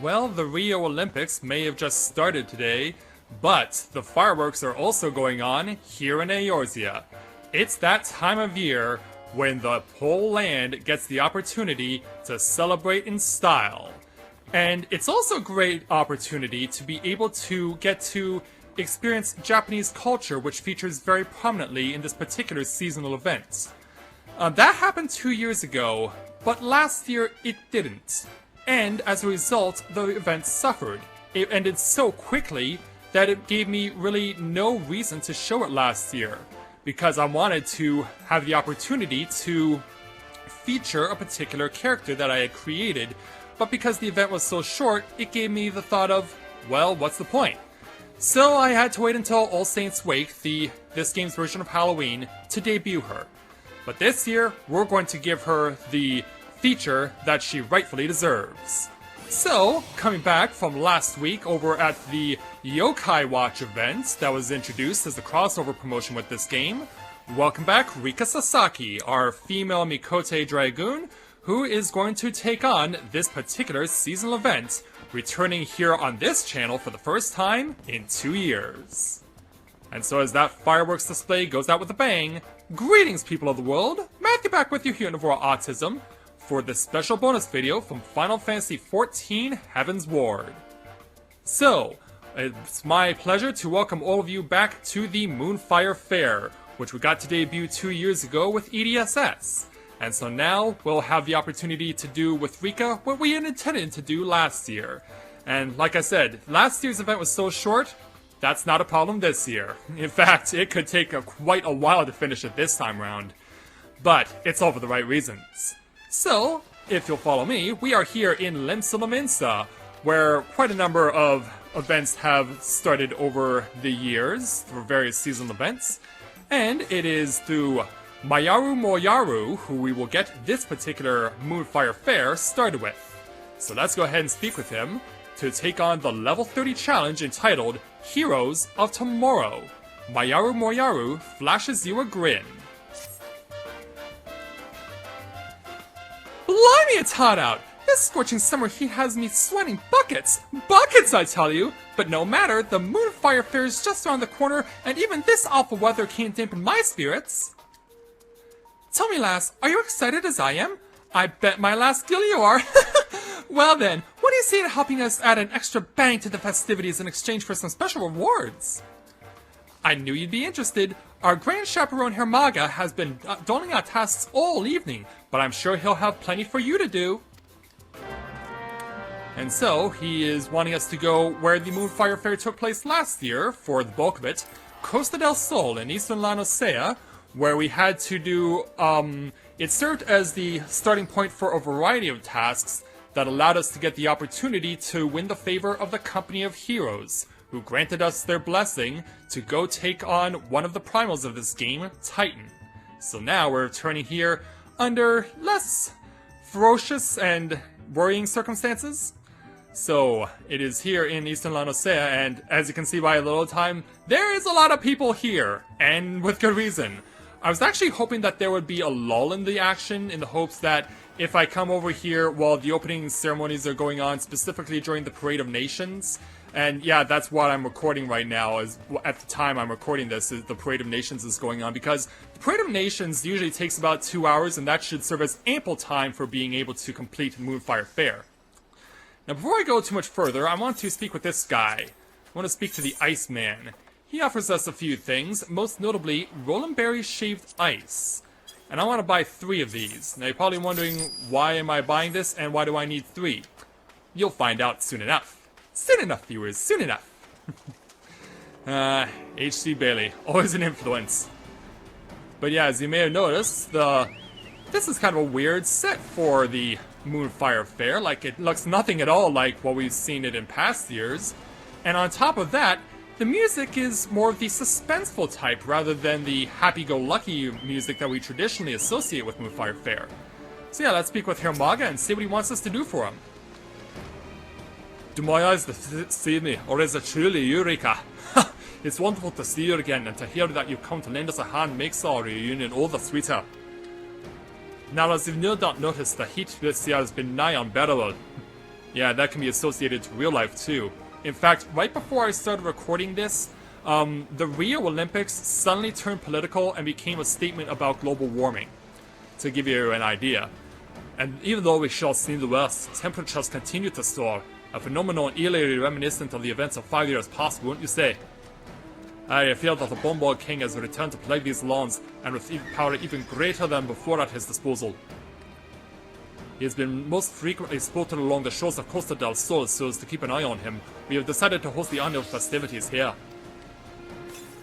well, the Rio Olympics may have just started today, but the fireworks are also going on here in Eorzea. It's that time of year when the whole land gets the opportunity to celebrate in style. And it's also a great opportunity to be able to get to experience Japanese culture, which features very prominently in this particular seasonal event. That happened 2 years ago, but last year it didn't. And as a result, the event suffered. It ended so quickly that it gave me really no reason to show it last year, because I wanted to have the opportunity to feature a particular character that I had created, but because the event was so short, it gave me the thought of, well, what's the point? So I had to wait until All Saints' Wake, this game's version of Halloween, to debut her. But this year, we're going to give her the feature that she rightfully deserves. So, coming back from last week over at the Yokai Watch event that was introduced as a crossover promotion with this game, welcome back Rika Sasaki, our female Mikote Dragoon, who is going to take on this particular seasonal event, returning here on this channel for the first time in 2 years. And so as that fireworks display goes out with a bang, greetings people of the world, Matthew back with you here in Navora Autism, for this special bonus video from Final Fantasy XIV Heavensward. So, it's my pleasure to welcome all of you back to the Moonfire Faire, which we got to debut 2 years ago with EDSS. And so now, we'll have the opportunity to do with Rika what we had intended to do last year. And like I said, last year's event was so short, that's not a problem this year. In fact, it could take quite a while to finish it this time round. But it's all for the right reasons. So, if you'll follow me, we are here in Lemsulaminsa, where quite a number of events have started over the years for various seasonal events. And it is through Mayaru Moyaru who we will get this particular Moonfire Faire started with. So let's go ahead and speak with him to take on the level 30 challenge entitled Heroes of Tomorrow. Mayaru Moyaru flashes you a grin. Blimey, it's hot out! This scorching summer heat has me sweating buckets! Buckets, I tell you! But no matter, the Moonfire Faire is just around the corner, and even this awful weather can't dampen my spirits. Tell me, lass, are you excited as I am? I bet my last gil you are! Well then, what do you say to helping us add an extra bang to the festivities in exchange for some special rewards? I knew you'd be interested. Our Grand Chaperone Hermaga has been doling out tasks all evening, but I'm sure he'll have plenty for you to do. And so, he is wanting us to go where the Moonfire Faire took place last year, for the bulk of it, Costa del Sol in Eastern Lanosea, where we had to do, it served as the starting point for a variety of tasks that allowed us to get the opportunity to win the favor of the Company of Heroes, who granted us their blessing to go take on one of the primals of this game, Titan. So now we're returning here under less ferocious and worrying circumstances. So it is here in Eastern Lanosea, and as you can see by a little time, there is a lot of people here, and with good reason. I was actually hoping that there would be a lull in the action in the hopes that if I come over here while the opening ceremonies are going on, specifically during the Parade of Nations, and yeah, that's what I'm recording right now, is at the time I'm recording this, is the Parade of Nations is going on, because the Parade of Nations usually takes about 2 hours, and that should serve as ample time for being able to complete Moonfire Faire. Now before I go too much further, I want to speak with this guy. I want to speak to the Iceman. He offers us a few things, most notably Roland Berry Shaved Ice. And I want to buy 3 of these. Now you're probably wondering, why am I buying this and why do I need 3? You'll find out soon enough. Soon enough, viewers, soon enough. H.C. Bailey, always an influence. But yeah, as you may have noticed, this is kind of a weird set for the Moonfire Faire. Like, it looks nothing at all like what we've seen it in past years. And on top of that, the music is more of the suspenseful type rather than the happy-go-lucky music that we traditionally associate with Moonfire Faire. So yeah, let's speak with Hermaga and see what he wants us to do for him. Do my eyes deceive me, or is it truly Eureka? It's wonderful to see you again, and to hear that you've come to lend us a hand makes our reunion all the sweeter. Now, as you've no doubt noticed, the heat this year has been nigh unbearable. Yeah, that can be associated to real life too. In fact, right before I started recording this, the Rio Olympics suddenly turned political and became a statement about global warming. To give you an idea. And even though we shall see the worst, temperatures continue to soar. A phenomenon eerily reminiscent of the events of 5 years past, wouldn't you say? I feel that the Bombard King has returned to plague these lands, and with power even greater than before at his disposal. He has been most frequently spotted along the shores of Costa del Sol, so as to keep an eye on him, we have decided to host the annual festivities here.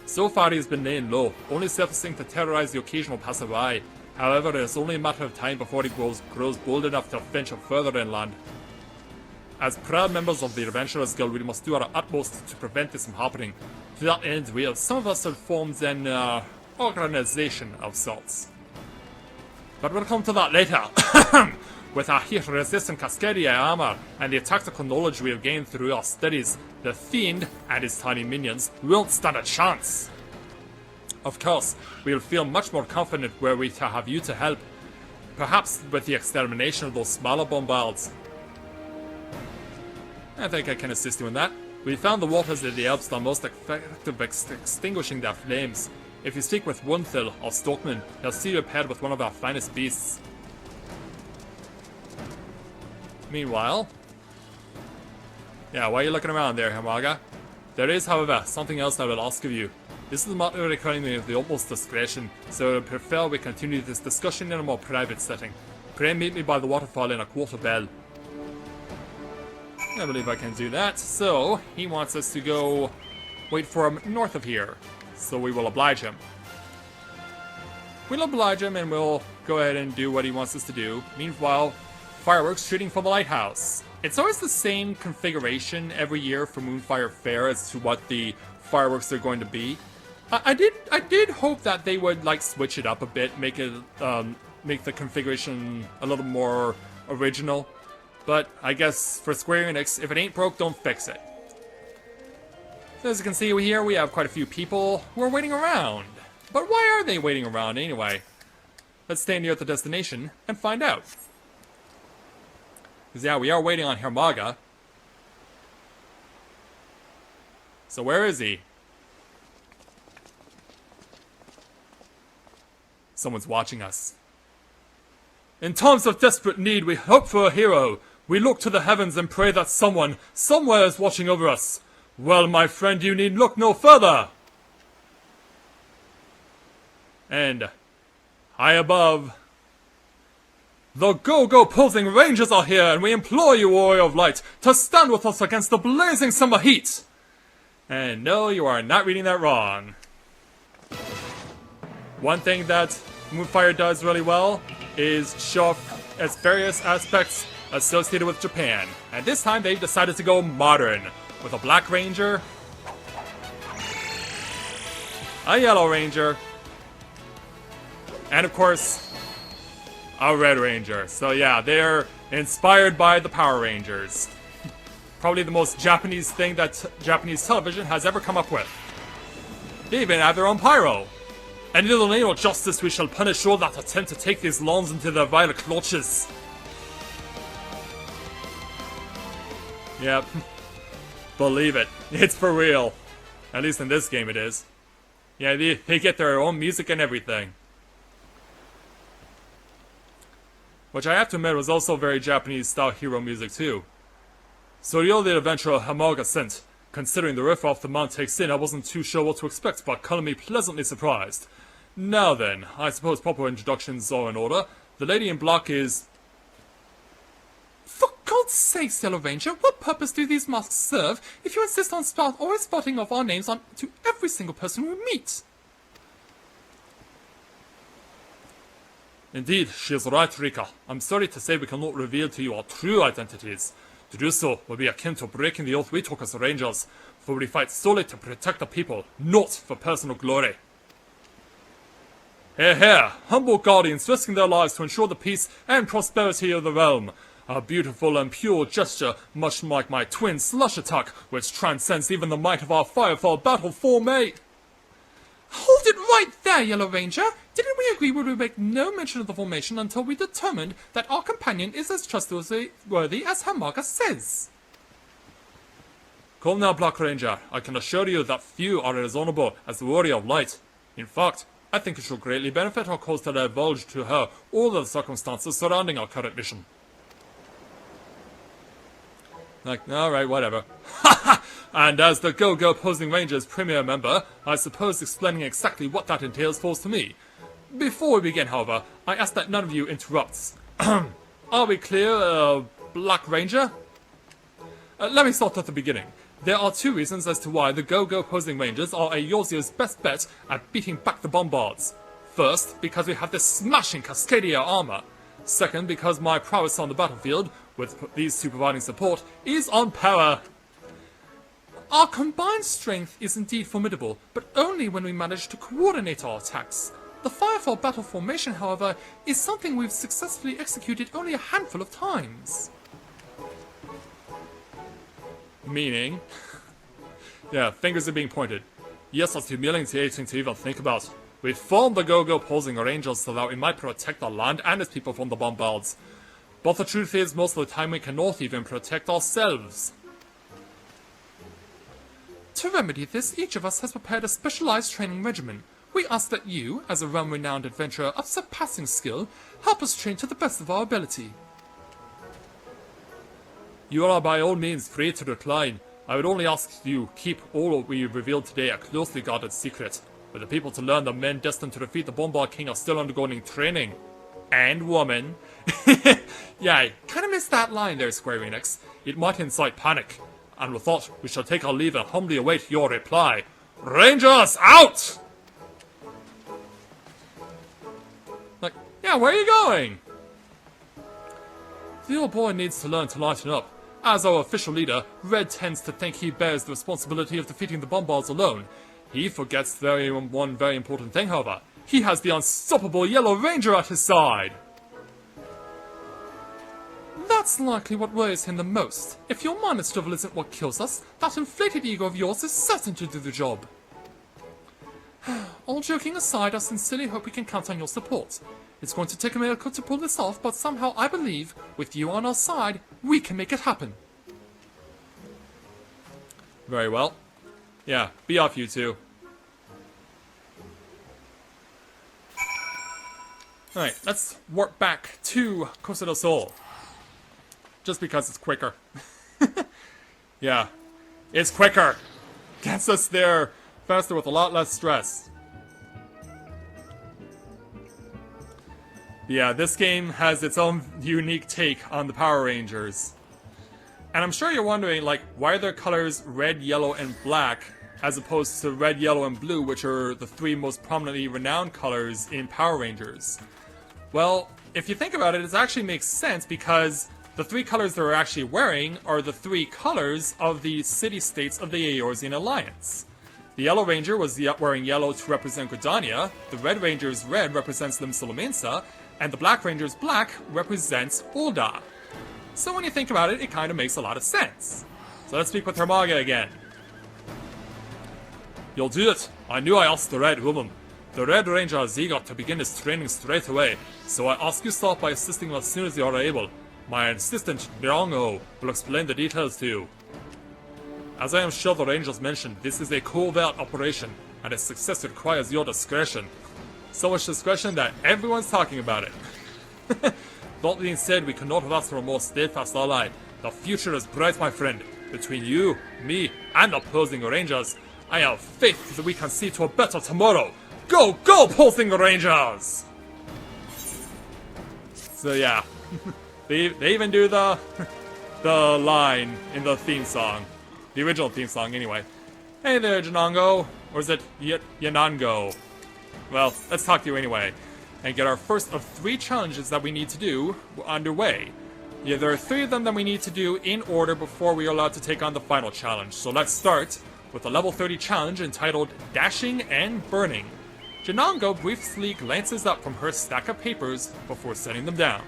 So far he has been laying low, only surfacing to terrorize the occasional passerby. However, it is only a matter of time before he grows bold enough to venture further inland. As proud members of the Adventurers Guild, we must do our utmost to prevent this from happening. To that end, some of us have formed an organization of sorts. But we'll come to that later. With our heat-resistant Cascadia armor and the tactical knowledge we have gained through our studies, the Fiend and his tiny minions won't stand a chance. Of course, we'll feel much more confident were we to have you to help. Perhaps with the extermination of those smaller bombards. I think I can assist you in that. We found the waters of the Alps are most effective at extinguishing their flames. If you speak with Wunthil or Storkman, he'll see you paired with one of our finest beasts. Meanwhile... Yeah, why are you looking around there, Hamaga? There is, however, something else I will ask of you. This is a matter requiring the utmost discretion, so I prefer we continue this discussion in a more private setting. Pray meet me by the waterfall in a quarter bell. I believe I can do that. So, he wants us to go wait for him north of here. So we will oblige him. We'll oblige him and we'll go ahead and do what he wants us to do. Meanwhile, fireworks shooting from the lighthouse. It's always the same configuration every year for Moonfire Faire as to what the fireworks are going to be. I did hope that they would like switch it up a bit, make it make the configuration a little more original. But I guess for Square Enix, if it ain't broke, don't fix it. So as you can see here, we have quite a few people who are waiting around. But why are they waiting around anyway? Let's stay near the destination and find out. Because yeah, we are waiting on Hermaga. So where is he? Someone's watching us. In times of desperate need, we hope for a hero. We look to the heavens and pray that someone, somewhere is watching over us. Well, my friend, you need look no further. And high above, the Go-Go posing Rangers are here, and we implore you, Warrior of Light, to stand with us against the blazing summer heat. And no, you are not reading that wrong. One thing that Moonfire does really well is show off its various aspects associated with Japan. And this time they've decided to go modern, with a Black Ranger, a Yellow Ranger, and of course, a Red Ranger. So yeah, they're inspired by the Power Rangers. Probably the most Japanese thing that Japanese television has ever come up with. They even have their own pyro. And in the name of justice, we shall punish all that attempt to take these lands into their vile clutches. Yep. Believe it. It's for real. At least in this game it is. Yeah, they get their own music and everything. Which I have to admit was also very Japanese-style hero music too. So you're the adventurer Hamaga sent. Considering the riff off the mount takes in, I wasn't too sure what to expect, but color me pleasantly surprised. Now then, I suppose proper introductions are in order. The lady in black is... For God's sake, Yellow Ranger, what purpose do these masks serve if you insist on always spotting off our names to every single person we meet? Indeed, she is right, Rika. I'm sorry to say we cannot reveal to you our true identities. To do so would be akin to breaking the oath we took as Rangers, for we fight solely to protect the people, not for personal glory. Here, here, humble guardians risking their lives to ensure the peace and prosperity of the realm. A beautiful and pure gesture, much like my twin slush attack, which transcends even the might of our Firefall battle form, mate. Hold it right there, Yellow Ranger! Didn't we agree we would make no mention of the formation until we determined that our companion is as trustworthy as her marker says? Calm now, Black Ranger. I can assure you that few are as honorable as the Warrior of Light. In fact, I think it should greatly benefit our cause to divulge to her all the circumstances surrounding our current mission. Like, alright, whatever. And as the Go-Go Posing Rangers premier member, I suppose explaining exactly what that entails falls to me. Before we begin, however, I ask that none of you interrupts. Are we clear, Black Ranger? Let me start at the beginning. There are two reasons as to why the Go-Go Posing Rangers are Eorzea's best bet at beating back the Bombards. First, because we have this smashing Cascadia armor. Second, because my prowess on the battlefield, with these two providing support, is on power. Our combined strength is indeed formidable, but only when we manage to coordinate our attacks. The Firefall battle formation, however, is something we've successfully executed only a handful of times. Meaning? Yeah, fingers are being pointed. Yes, that's humiliating to even think about. We formed the Go-Go Posing Rangers so that we might protect our land and its people from the Bombards. But the truth is, most of the time we cannot even protect ourselves. To remedy this, each of us has prepared a specialized training regimen. We ask that you, as a realm-renowned adventurer of surpassing skill, help us train to the best of our ability. You are by all means free to decline. I would only ask you keep all we revealed today a closely guarded secret, for the people to learn the men destined to defeat the Bombard King are still undergoing training. And woman. Yeah, I kinda missed that line there, Square Enix. It might incite panic. And with that, we shall take our leave and humbly await your reply. Rangers, out! Like, yeah, where are you going? The old boy needs to learn to lighten up. As our official leader, Red tends to think he bears the responsibility of defeating the Bombards alone. He forgets one very important thing, however. He has the unstoppable Yellow Ranger at his side! That's likely what worries him the most. If your minor struggle isn't what kills us, that inflated ego of yours is certain to do the job. All joking aside, I sincerely hope we can count on your support. It's going to take a miracle to pull this off, but somehow I believe, with you on our side, we can make it happen. Very well. Yeah, be off you two. Alright, let's warp back to Costa del Sol. Just because it's quicker. Yeah, it's quicker. Gets us there faster with a lot less stress. Yeah, this game has its own unique take on the Power Rangers. And I'm sure you're wondering, like, why are their colors red, yellow, and black, as opposed to red, yellow, and blue, which are the three most prominently renowned colors in Power Rangers? Well, if you think about it, it actually makes sense because the three colors they're actually wearing are the three colors of the city-states of the Eorzean Alliance. The Yellow Ranger was wearing yellow to represent Gridania, the Red Ranger's red represents Lim-Solomensa, and the Black Ranger's black represents Ul'dah. So when you think about it, it kind of makes a lot of sense. So let's speak with Hermaga again. You'll do it. I knew I asked the Red Woman. The Red Ranger is eager to begin his training straight away, so I ask you start by assisting him as soon as you are able. My assistant, Drongo, will explain the details to you. As I am sure the Rangers mentioned, this is a covert operation, and its success requires your discretion. So much discretion that everyone's talking about it. That being said, we could not have asked for a more steadfast ally. The future is bright, my friend. Between you, me, and the Posing Rangers, I have faith that we can see to a better tomorrow. Go, go, Posing Rangers! So yeah, they even do the line in the theme song. The original theme song, anyway. Hey there, Janongo. Or is it Yanongo? Well, let's talk to you anyway, and get our first of 3 challenges that we need to do underway. Yeah, there are 3 of them that we need to do in order before we are allowed to take on the final challenge. So let's start with the level 30 challenge entitled Dashing and Burning. Janongo briefly glances up from her stack of papers before setting them down.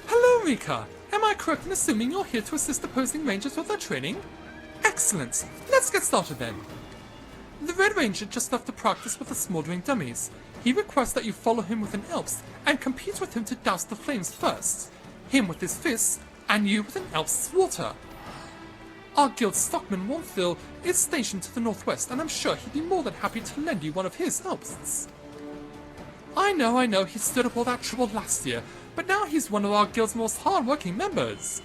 Hello, Rika. Am I correct in assuming you're here to assist the Posing Rangers with their training? Excellent. Let's get started then. The Red Ranger just left the practice with the smoldering dummies. He requests that you follow him with an elf and compete with him to douse the flames first. Him with his fists, and you with an elf's water. Our guild stockman Moonfire is stationed to the northwest, and I'm sure he'd be more than happy to lend you one of his elves. I know, he stood up all that trouble last year, but now he's one of our guild's most hard-working members.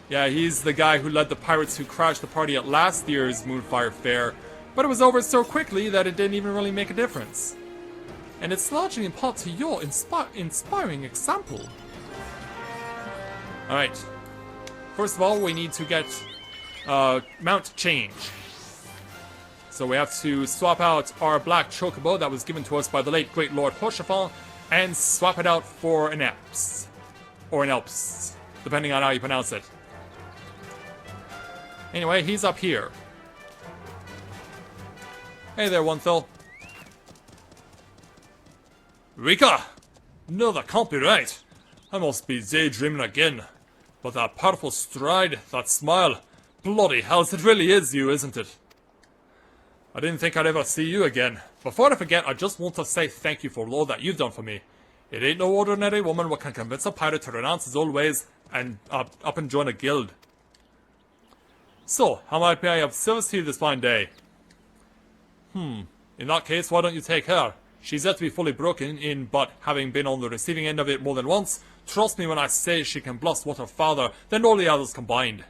Yeah, he's the guy who led the pirates who crashed the party at last year's Moonfire Faire, but it was over so quickly that it didn't even really make a difference. And it's largely in part to your inspiring example. Alright. First of all, we need to get mount change. So we have to swap out our black chocobo that was given to us by the late great Lord Hoshafon and swap it out for an Alps. Or an Alps, depending on how you pronounce it. Anyway, he's up here. Hey there, Moonfire. Rika! No, that can't be right. I must be daydreaming again. But that powerful stride, that smile, bloody hells, it really is you, isn't it? I didn't think I'd ever see you again. Before I forget, I just want to say thank you for all that you've done for me. It ain't no ordinary woman what can convince a pirate to renounce his old ways and up and join a guild. So, how might I have service to you this fine day? In that case, why don't you take her? She's yet to be fully broken in, but having been on the receiving end of it more than once, trust me when I say she can blast water farther than all the others combined.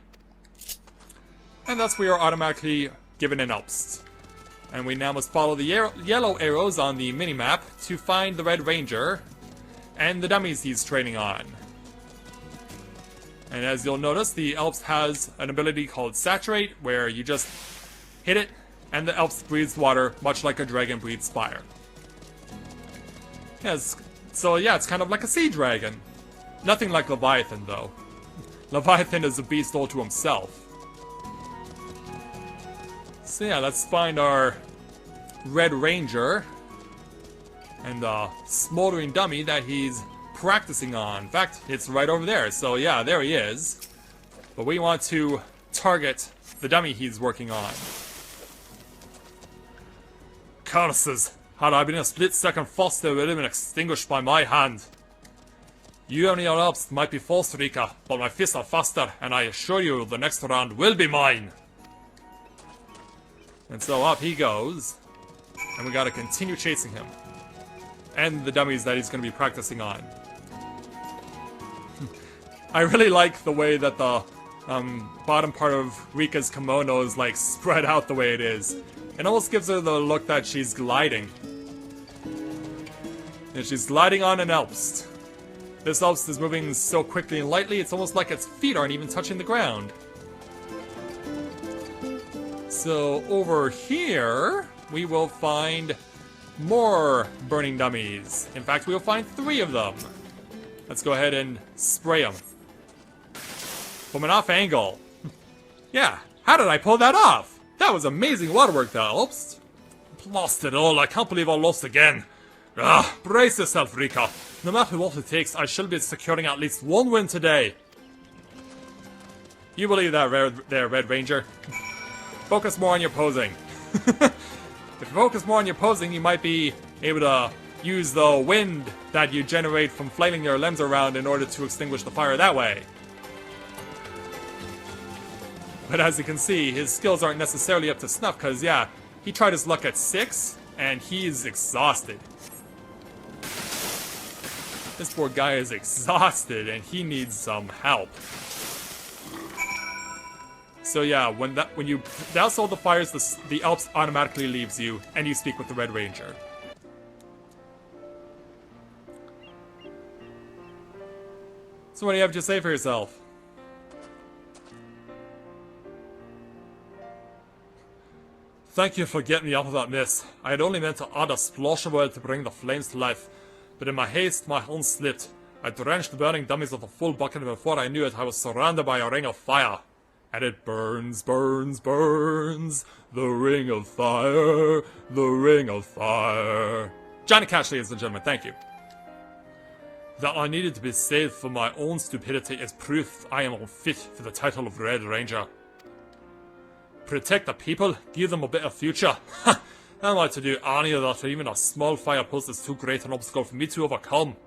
And thus we are automatically given an Alps. And we now must follow the yellow arrows on the minimap to find the Red Ranger and the dummies he's training on. And as you'll notice, the Alps has an ability called Saturate, where you just hit it, and the Alps breathes water, much like a dragon breathes fire. Yes, so yeah, it's kind of like a sea dragon. Nothing like Leviathan, though. Leviathan is a beast all to himself. So yeah, let's find our Red Ranger and the smoldering dummy that he's practicing on. In fact, it's right over there. So yeah, there he is. But we want to target the dummy he's working on. Curses! Had I been a split second faster, it would have been extinguished by my hand. You and your Alps might be false, Rika, but my fists are faster, and I assure you the next round will be mine. And so up he goes, and we gotta continue chasing him. And the dummies that he's gonna be practicing on. I really like the way that the bottom part of Rika's kimono is like spread out the way it is. It almost gives her the look that she's gliding. And she's gliding on an Alps. This Alps is moving so quickly and lightly, it's almost like its feet aren't even touching the ground. So over here, we will find more burning dummies. In fact, we will find 3 of them. Let's go ahead and spray them. From an off angle. Yeah, how did I pull that off? That was amazing waterwork, the Alps. Lost it all, I can't believe I lost again. Brace yourself, Rika. No matter what it takes, I shall be securing at least 1 win today. You believe that Red Ranger? Focus more on your posing. If you focus more on your posing, you might be able to use the wind that you generate from flailing your limbs around in order to extinguish the fire that way. But as you can see, his skills aren't necessarily up to snuff, because yeah, he tried his luck at 6, and he's exhausted. This poor guy is exhausted, and he needs some help. So yeah, when you douse all the fires, the Alps automatically leaves you, and you speak with the Red Ranger. So what do you have to say for yourself? Thank you for getting me out of that mess. I had only meant to add a splash of oil to bring the flames to life, but in my haste, my hand slipped. I drenched the burning dummies with a full bucket, and before I knew it, I was surrounded by a ring of fire. And it burns, burns, burns. The ring of fire, the ring of fire. Johnny Cash, ladies and gentlemen, thank you. That I needed to be saved from my own stupidity is proof I am unfit for the title of Red Ranger. Protect the people, give them a better future. How am I to do any of that? Even a small fire pulse is too great an obstacle for me to overcome.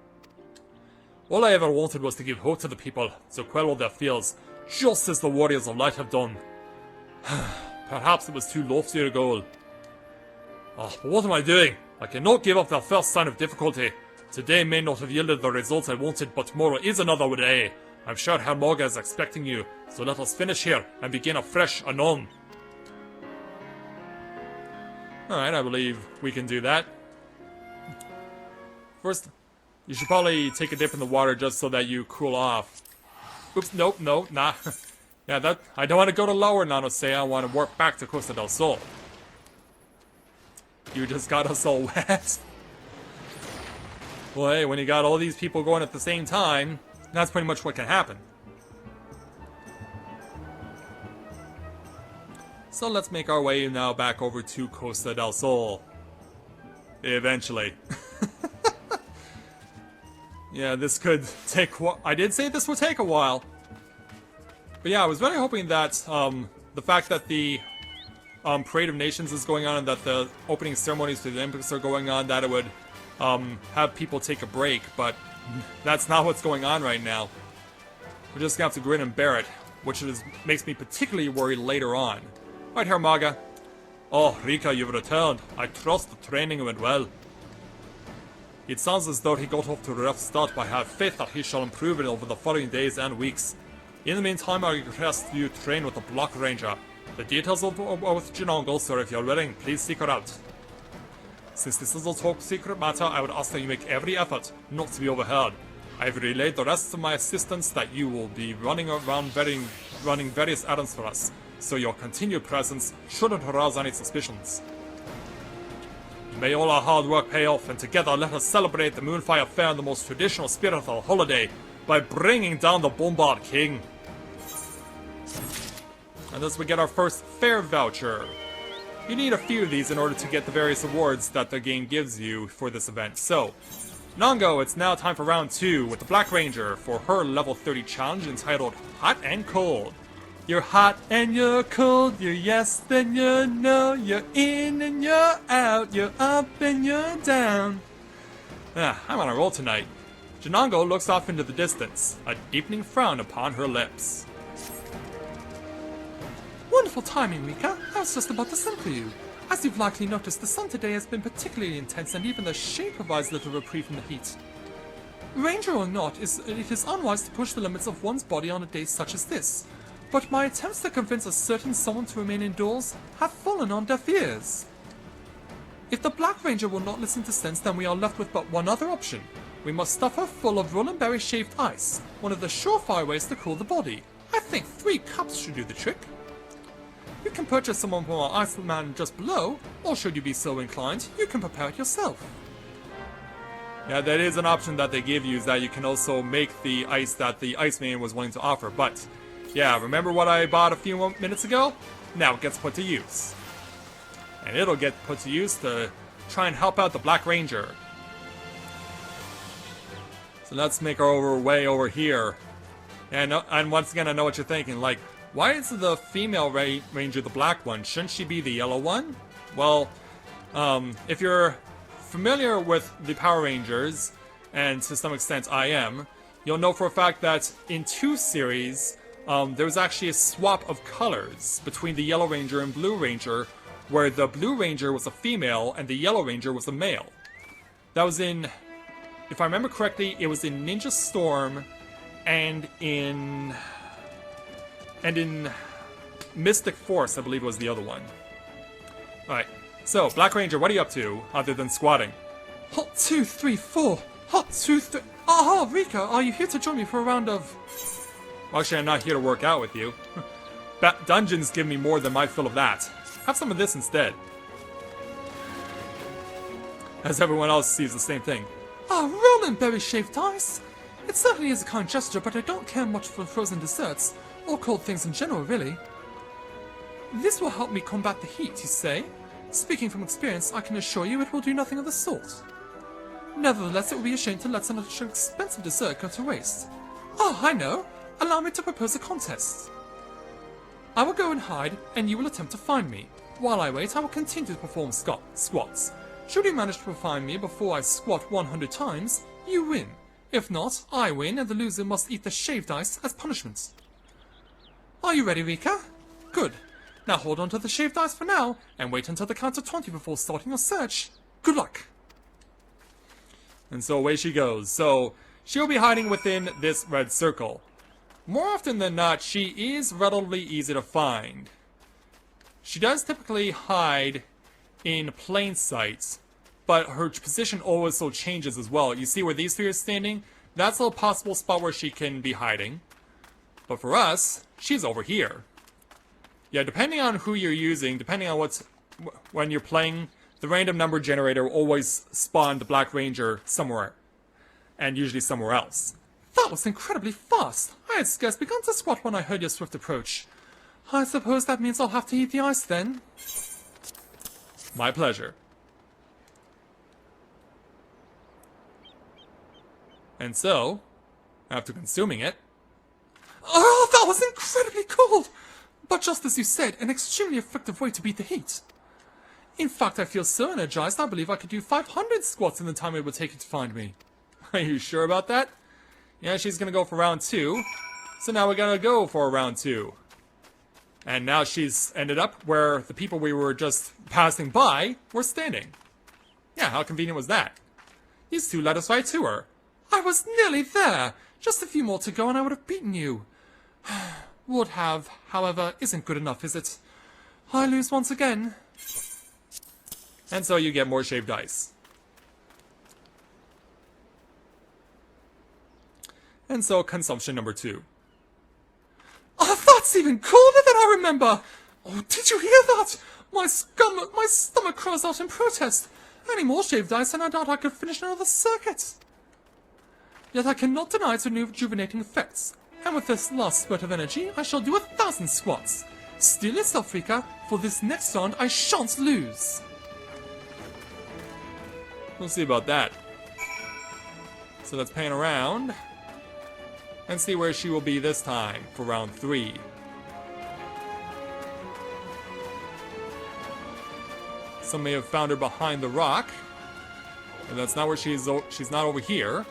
All I ever wanted was to give hope to the people, to quell all their fears, just as the warriors of light have done. Perhaps it was too lofty a goal. Oh, but what am I doing? I cannot give up the first sign of difficulty. Today may not have yielded the results I wanted, but tomorrow is another day. I'm sure Hermoga is expecting you, so let us finish here and begin afresh anon. Alright, I believe we can do that. First, you should probably take a dip in the water just so that you cool off. Oops, nope, no, nah. Yeah, that I don't want to go to lower Nanosea, I want to warp back to Costa del Sol. You just got us all wet. Well, hey, when you got all these people going at the same time, that's pretty much what can happen. So let's make our way now back over to Costa del Sol. Eventually. Yeah, this could take... I did say this would take a while. But yeah, I was really hoping that the fact that the Parade of Nations is going on and that the opening ceremonies for the Olympics are going on, that it would have people take a break. But that's not what's going on right now. We're just gonna have to grin and bear it, which makes me particularly worried later on. Right here, Maga. Oh, Rika, you've returned. I trust the training went well. It sounds as though he got off to a rough start, but I have faith that he shall improve it over the following days and weeks. In the meantime, I request you train with the Block Ranger. The details are with Jinongle, so if you're willing, please seek her out. Since this is a top secret matter, I would ask that you make every effort not to be overheard. I have relayed the rest of my assistants that you will be running around running various errands for us, so your continued presence shouldn't arouse any suspicions. May all our hard work pay off, and together let us celebrate the Moonfire Faire in the most traditional spirit of the holiday by bringing down the Bombard King. And thus we get our first fair voucher. You need a few of these in order to get the various awards that the game gives you for this event. So, Nongo, it's now time for round 2 with the Black Ranger for her level 30 challenge entitled Hot and Cold. You're hot and you're cold, you're yes then you're no, you're in and you're out, you're up and you're down. I'm on a roll tonight. Janongo looks off into the distance, a deepening frown upon her lips. Wonderful timing, Rika. I was just about to send for you. As you've likely noticed, the sun today has been particularly intense, and even the shade provides little reprieve from the heat. Ranger or not, it is unwise to push the limits of one's body on a day such as this. But my attempts to convince a certain someone to remain indoors have fallen on deaf ears. If the Black Ranger will not listen to sense, then we are left with but one other option. We must stuff her full of roll and berry shaved ice, one of the surefire ways to cool the body. I think 3 cups should do the trick. You can purchase someone from our Iceman just below, or should you be so inclined, you can prepare it yourself. Yeah, that is an option that they give you, is that you can also make the ice that the Iceman was willing to offer, but yeah, remember what I bought a few minutes ago? Now it gets put to use. And it'll get put to use to try and help out the Black Ranger. So let's make our way over here. And once again, I know what you're thinking, like, why is the female ranger the black one? Shouldn't she be the yellow one? Well, if you're familiar with the Power Rangers, and to some extent I am, you'll know for a fact that in 2 series, there was actually a swap of colors between the Yellow Ranger and Blue Ranger, where the Blue Ranger was a female and the Yellow Ranger was a male. That was in, if I remember correctly, it was in Ninja Storm and in Mystic Force, I believe was the other one. Alright, so Black Ranger, what are you up to, other than squatting? Hot 2, 3, 4. Hot 2, 3. Aha, Rika, are you here to join me for a round of... Well, actually, I'm not here to work out with you. Dungeons give me more than my fill of that. Have some of this instead. As everyone else sees the same thing. Roll and berry shaved ice. It certainly is a kind gesture, but I don't care much for frozen desserts, or cold things in general, really. This will help me combat the heat, you say? Speaking from experience, I can assure you it will do nothing of the sort. Nevertheless, it would be a shame to let such an expensive dessert go to waste. Oh, I know! Allow me to propose a contest. I will go and hide, and you will attempt to find me. While I wait, I will continue to perform squats. Should you manage to find me before I squat 100 times, you win. If not, I win and the loser must eat the shaved ice as punishment. Are you ready, Rika? Good. Now hold on to the shaved ice for now, and wait until the count of 20 before starting your search. Good luck! And so away she goes. So, she'll be hiding within this red circle. More often than not, she is relatively easy to find. She does typically hide in plain sight, but her position also changes as well. You see where these three are standing? That's a possible spot where she can be hiding. But for us, she's over here. Yeah, depending on who you're using, depending on when you're playing, the random number generator will always spawn the Black Ranger somewhere. And usually somewhere else. That was incredibly fast. I had scarce begun to squat when I heard your swift approach. I suppose that means I'll have to eat the ice then. My pleasure. And so, after consuming it... Oh, that was incredibly cold! But just as you said, an extremely effective way to beat the heat. In fact, I feel so energized, I believe I could do 500 squats in the time it would take you to find me. Are you sure about that? Yeah, she's gonna go for round 2. So now we gotta go for round 2. And now she's ended up where the people we were just passing by were standing. Yeah, how convenient was that? These two led us right to her. I was nearly there. Just a few more to go and I would have beaten you. Would have, however, isn't good enough, is it? I lose once again. And so you get more shaved ice. And so consumption number 2. Oh, that's even colder than I remember! Oh, did you hear that? My stomach cries out in protest. Any more shaved ice and I doubt I could finish another circuit. Yet I cannot deny its rejuvenating effects. And with this last spurt of energy, I shall do 1,000 squats. Steel yourself, Rika, for this next round I shan't lose. We'll see about that. So let's pan around and see where she will be this time for round 3. Some may have found her behind the rock. And that's not where she's not over here.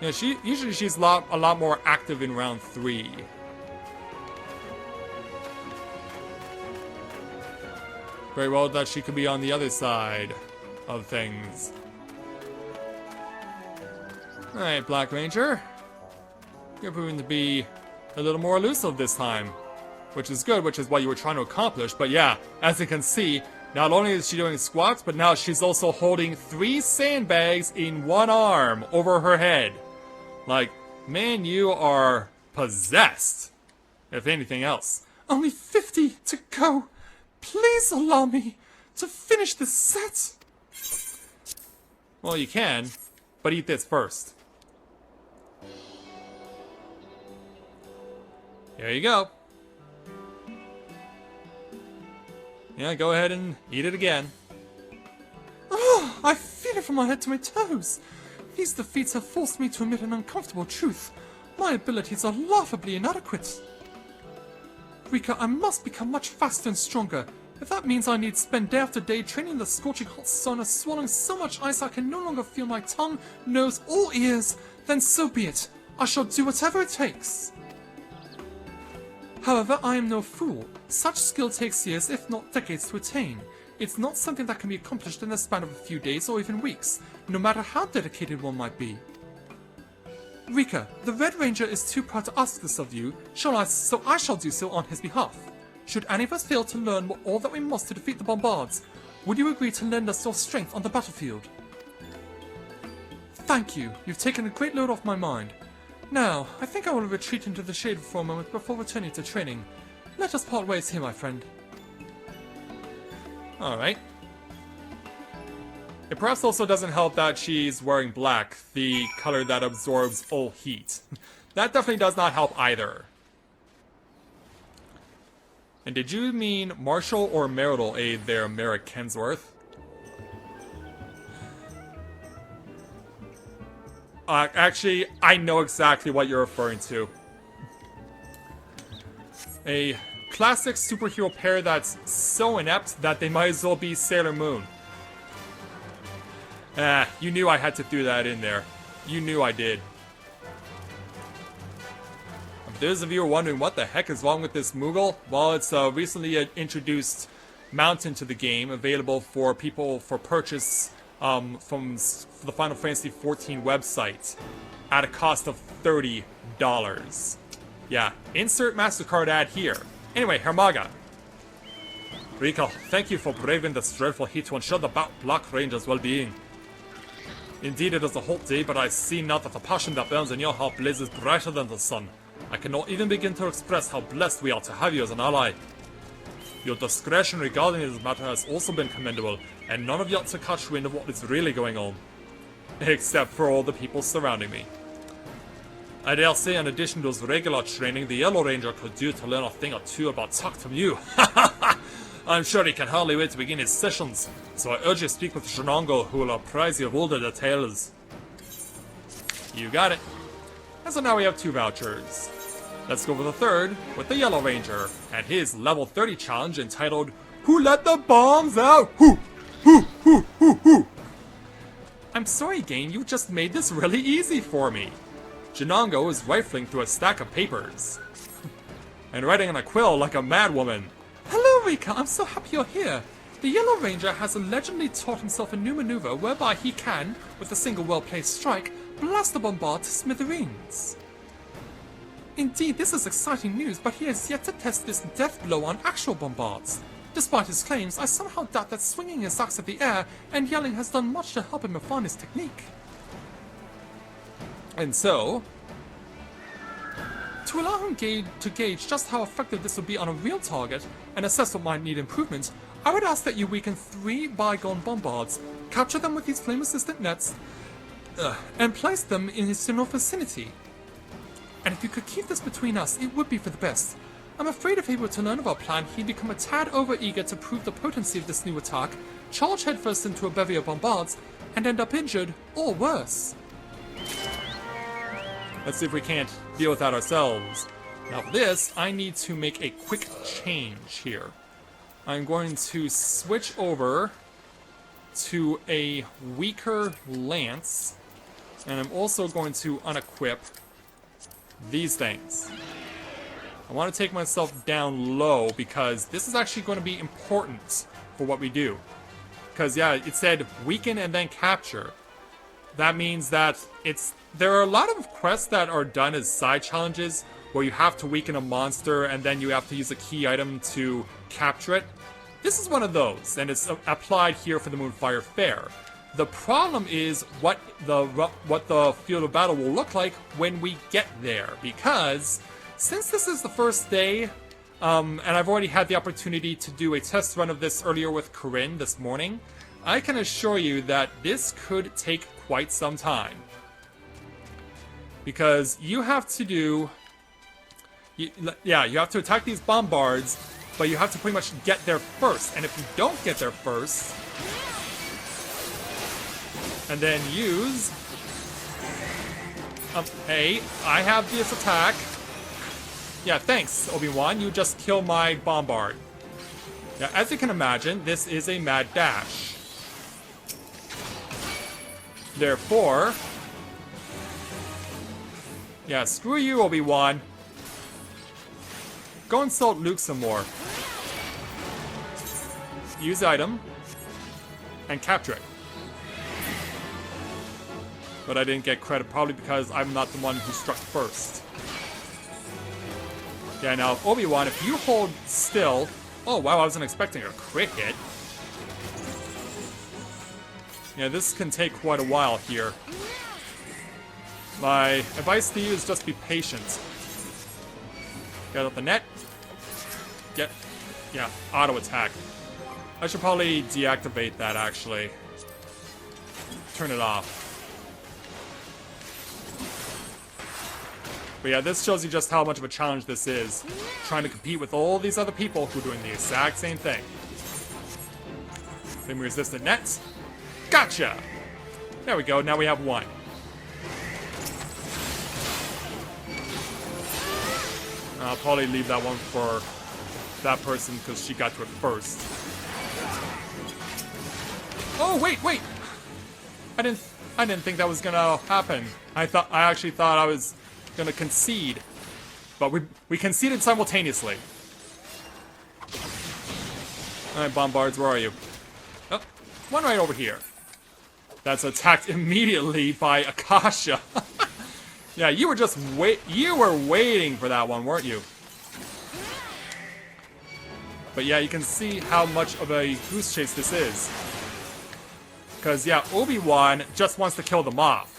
Yeah, usually she's a lot more active in round 3. Very well that she could be on the other side of things. Alright, Black Ranger. You're proving to be a little more elusive this time. Which is good, which is what you were trying to accomplish. But yeah, as you can see, not only is she doing squats, but now she's also holding 3 sandbags in one arm over her head. Like, man, you are possessed, if anything else. Only 50 to go. Please allow me to finish this set. Well, you can, but eat this first. There you go. Yeah, go ahead and eat it again. Oh, I feel it from my head to my toes. These defeats have forced me to admit an uncomfortable truth. My abilities are laughably inadequate. Rika, I must become much faster and stronger. If that means I need to spend day after day training in the scorching hot sun or swallowing so much ice I can no longer feel my tongue, nose, or ears, then so be it. I shall do whatever it takes. However, I am no fool. Such skill takes years, if not decades, to attain. It's not something that can be accomplished in the span of a few days or even weeks, no matter how dedicated one might be. Rika, the Red Ranger is too proud to ask this of you, so I shall do so on his behalf. Should any of us fail to learn all that we must to defeat the Bombards, would you agree to lend us your strength on the battlefield? Thank you. You've taken a great load off my mind. Now, I think I will retreat into the shade for a moment before returning to training. Let us part ways here, my friend. Alright. It perhaps also doesn't help that she's wearing black, the color that absorbs all heat. That definitely does not help either. And did you mean martial or marital aid there, Merrick Kensworth? Actually, I know exactly what you're referring to. A classic superhero pair that's so inept that they might as well be Sailor Moon. You knew I had to throw that in there. You knew I did. If those of you are wondering what the heck is wrong with this Moogle, well, it's a recently introduced mountain to the game, available for people for purchase from the Final Fantasy XIV website at a cost of $30. Yeah, insert MasterCard ad here. Anyway, Hermaga. Rika, thank you for braving this dreadful heat to ensure the Black Ranger's well-being. Indeed, it is a hot day, but I see now that the passion that burns in your heart blazes brighter than the sun. I cannot even begin to express how blessed we are to have you as an ally. Your discretion regarding this matter has also been commendable, and none of you ought to catch wind of what is really going on. Except for all the people surrounding me. I dare say, in addition to his regular training, the Yellow Ranger could do to learn a thing or two about Talk to You. I'm sure he can hardly wait to begin his sessions, so I urge you to speak with Shenango, who will apprise you of all the details. You got it. And so now we have 2 vouchers. Let's go for the third with the Yellow Ranger and his level 30 challenge entitled Who Let the Bombs Out? Who? I'm sorry, game, you just made this really easy for me. Janongo is rifling through a stack of papers and writing on a quill like a madwoman. Hello, Rika. I'm so happy you're here. The Yellow Ranger has allegedly taught himself a new maneuver whereby he can, with a single well-placed strike, blast the bombard to smithereens. Indeed, this is exciting news, but he has yet to test this death blow on actual bombards. Despite his claims, I somehow doubt that swinging his axe at the air and yelling has done much to help him refine his technique. And so, to allow him to gauge just how effective this would be on a real target and assess what might need improvement, I would ask that you weaken 3 bygone bombards, capture them with these flame-resistant nets, and place them in his general vicinity. And if you could keep this between us, it would be for the best. I'm afraid if he were to learn of our plan, he'd become a tad over-eager to prove the potency of this new attack, charge headfirst into a bevy of bombards, and end up injured, or worse. Let's see if we can't deal with that ourselves. Now for this, I need to make a quick change here. I'm going to switch over to a weaker lance, and I'm also going to unequip these things. I want to take myself down low because this is actually going to be important for what we do. Because yeah, it said weaken and then capture. That means that there are a lot of quests that are done as side challenges where you have to weaken a monster and then you have to use a key item to capture it. This is one of those, and it's applied here for the Moonfire Faire. The problem is what the field of battle will look like when we get there, because since this is the first day, and I've already had the opportunity to do a test run of this earlier with Corinne this morning, I can assure you that this could take quite some time. Because you have to do... you have to attack these bombards, but you have to pretty much get there first. And if you don't get there first, and then use... hey, I have this attack. Yeah, thanks, Obi-Wan. You just killed my bombard. Now, as you can imagine, this is a mad dash. Therefore... yeah, screw you, Obi-Wan. Go insult Luke some more. Use item. And capture it. But I didn't get credit, probably because I'm not the one who struck first. Yeah, now, Obi-Wan, if you hold still... oh, wow, I wasn't expecting a crit hit. Yeah, this can take quite a while here. My advice to you is just be patient. Get up the net. Yeah, auto attack. I should probably deactivate that, actually. Turn it off. But yeah, this shows you just how much of a challenge this is. Trying to compete with all these other people who are doing the exact same thing. Flame resistant nets. Gotcha! There we go, now we have one. I'll probably leave that one for that person because she got to it first. Oh, wait! I didn't think that was gonna happen. I actually thought I was gonna concede. But we conceded simultaneously. Alright, Bombards, where are you? Oh, one right over here. That's attacked immediately by Akasha. Yeah, you were waiting for that one, weren't you? But yeah, you can see how much of a goose chase this is. Because yeah, Obi-Wan just wants to kill them off.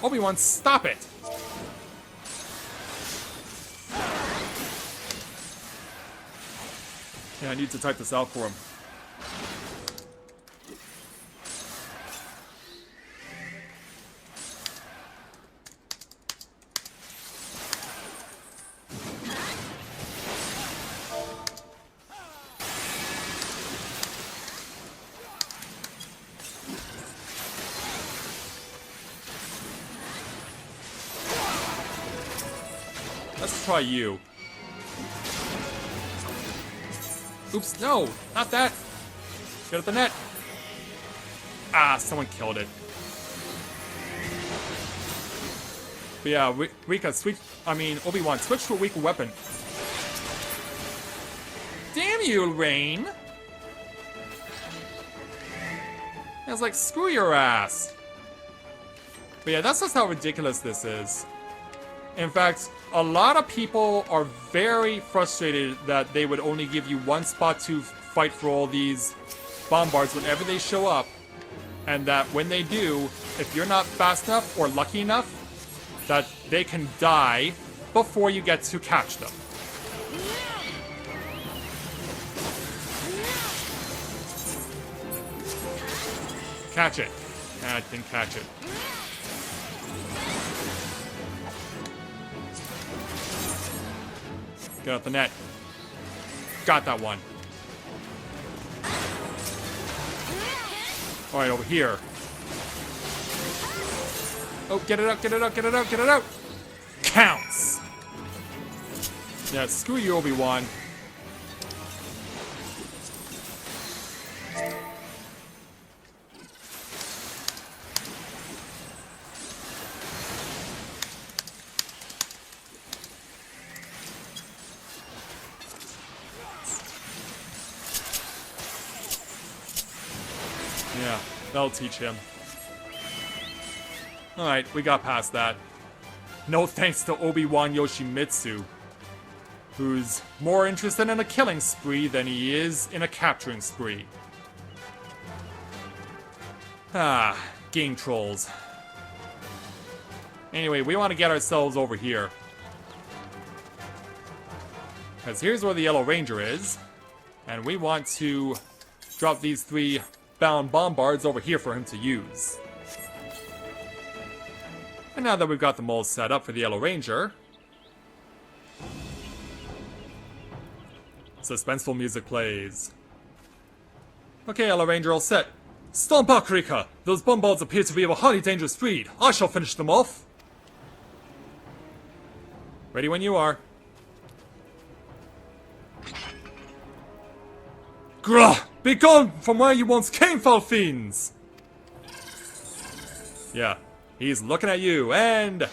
Obi-Wan, stop it! Yeah, I need to type this out for him. Let's try you. Oops, no, not that. Get at the net. Ah, someone killed it. But yeah, Obi-Wan, switch to a weaker weapon. Damn you, Rain! I was like, screw your ass. But yeah, that's just how ridiculous this is. In fact, a lot of people are very frustrated that they would only give you one spot to fight for all these Bombards whenever they show up. And that when they do, if you're not fast enough or lucky enough, that they can die before you get to catch them. Catch it. I didn't catch it. Get out the net. Got that one. Alright, over here. Oh, get it out, get it out, get it out, get it out! Counts! Yeah, screw you, Obi-Wan. Yeah, that'll teach him. Alright, we got past that. No thanks to Obi-Wan Yoshimitsu, who's more interested in a killing spree than he is in a capturing spree. Ah, game trolls. Anyway, we want to get ourselves over here. Because here's where the Yellow Ranger is. And we want to drop these 3 bound Bombards over here for him to use. And now that we've got them all set up for the Yellow Ranger, suspenseful music plays. Okay, Yellow Ranger, all set. Stand back, Rika! Those Bombards appear to be of a highly dangerous breed. I shall finish them off. Ready when you are. Grah! Be gone from where you once came, foul fiends! Yeah, he's looking at you, and...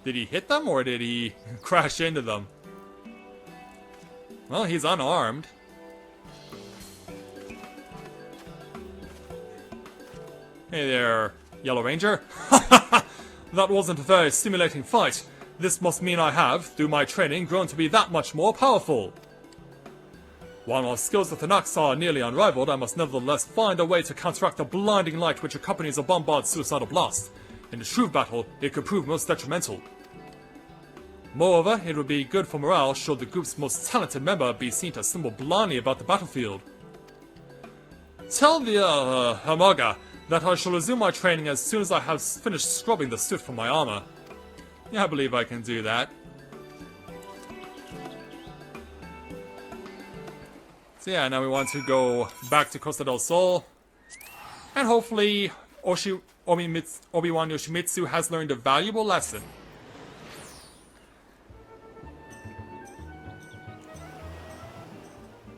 Did he hit them, or did he crash into them? Well, he's unarmed. Hey there, Yellow Ranger. That wasn't a very stimulating fight. This must mean I have, through my training, grown to be that much more powerful. While my skills with the Nox are nearly unrivaled, I must nevertheless find a way to counteract the blinding light which accompanies a Bombard's suicidal blast. In a true battle, it could prove most detrimental. Moreover, it would be good for morale should the group's most talented member be seen to stumble blindly about the battlefield. Tell the, Hamaga that I shall resume my training as soon as I have finished scrubbing the soot from my armor. Yeah, I believe I can do that. So yeah, now we want to go back to Costa del Sol. And hopefully Obi-Wan Yoshimitsu has learned a valuable lesson.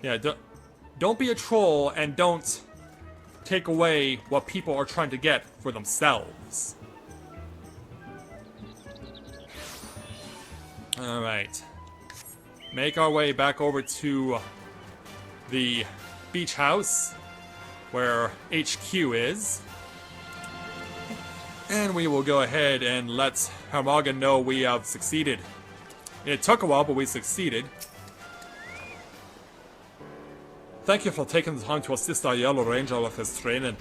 Yeah, don't be a troll and don't take away what people are trying to get for themselves. Alright. Make our way back over to the beach house, where HQ is. And we will go ahead and let Hermaga know we have succeeded. It took a while, but we succeeded. Thank you for taking the time to assist our Yellow Ranger with his training.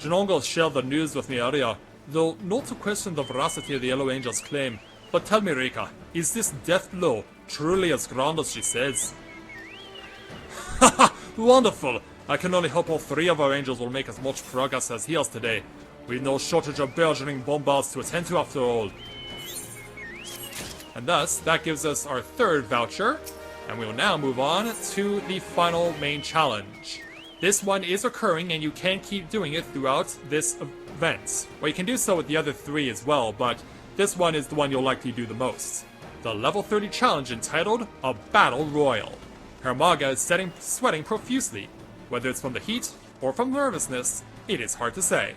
Jinongo shared the news with me earlier, though not to question the veracity of the Yellow Ranger's claim. But tell me, Rika, is this death blow truly as grand as she says? Haha, wonderful! I can only hope all three of our Rangers will make as much progress as he has today. We've no shortage of burgeoning bombards to attend to after all. And thus, that gives us our third voucher. And we will now move on to the final main challenge. This one is occurring and you can keep doing it throughout this event. Well, you can do so with the other three as well, but this one is the one you'll likely do the most. The level 30 challenge entitled A Battle Royal. Hermaga is sweating profusely. Whether it's from the heat or from nervousness, it is hard to say.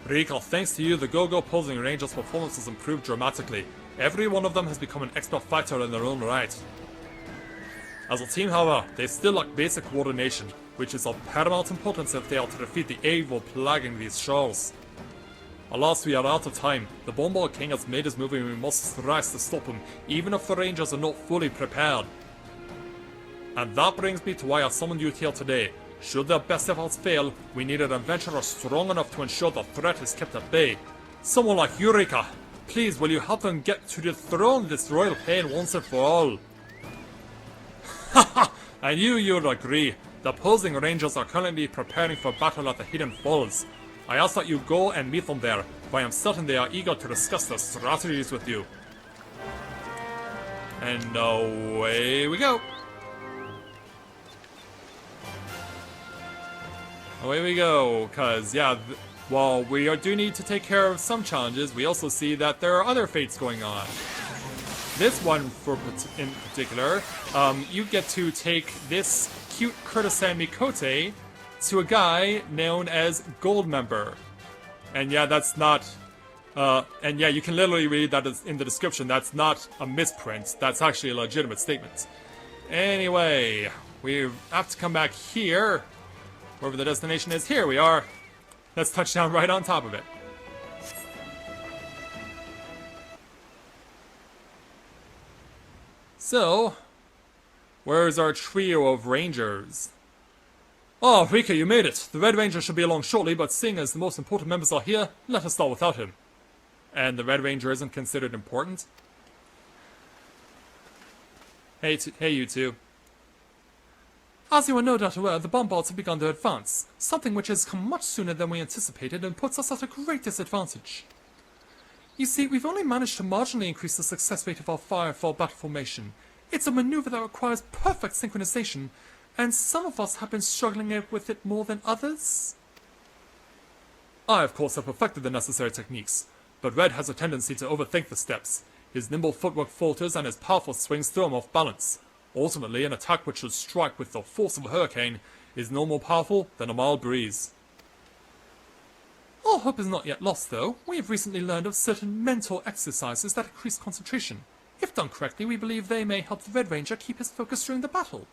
Rika, thanks to you, the Go-Go Posing Rangers' performance has improved dramatically. Every one of them has become an expert fighter in their own right. As a team, however, they still lack basic coordination, which is of paramount importance if they are to defeat the evil plaguing these shores. Alas, we are out of time. The Bomball King has made his move and we must rise to stop him, even if the Rangers are not fully prepared. And that brings me to why I summoned you here today. Should their best efforts fail, we need an adventurer strong enough to ensure the threat is kept at bay. Someone like Eureka! Please, will you help them get to dethrone this royal pain once and for all? Haha! I knew you'd agree. The Posing Rangers are currently preparing for battle at the Hidden Falls. I ask that you go and meet them there, for I am certain they are eager to discuss their strategies with you. And away we go! Away we go, cause yeah, while we do need to take care of some challenges, we also see that there are other fates going on. This one in particular, you get to take this cute courtesan Mikote to a guy known as Goldmember. And yeah, that's not, and yeah, you can literally read that in the description, that's not a misprint, that's actually a legitimate statement. Anyway, we have to come back here. Wherever the destination is, here we are. Let's touch down right on top of it. So, where's our trio of rangers? Oh, Rika, you made it. The Red Ranger should be along shortly, but seeing as the most important members are here, let us start without him. And the Red Ranger isn't considered important? Hey, you two. As you are no doubt aware, the bombards have begun to advance, something which has come much sooner than we anticipated and puts us at a great disadvantage. You see, we've only managed to marginally increase the success rate of our Firefall battle formation. It's a maneuver that requires perfect synchronization, and some of us have been struggling with it more than others. I, of course, have perfected the necessary techniques, but Red has a tendency to overthink the steps. His nimble footwork falters and his powerful swings throw him off balance. Ultimately, an attack which should strike with the force of a hurricane is no more powerful than a mild breeze. All hope is not yet lost, though. We have recently learned of certain mental exercises that increase concentration. If done correctly, we believe they may help the Red Ranger keep his focus during the battle.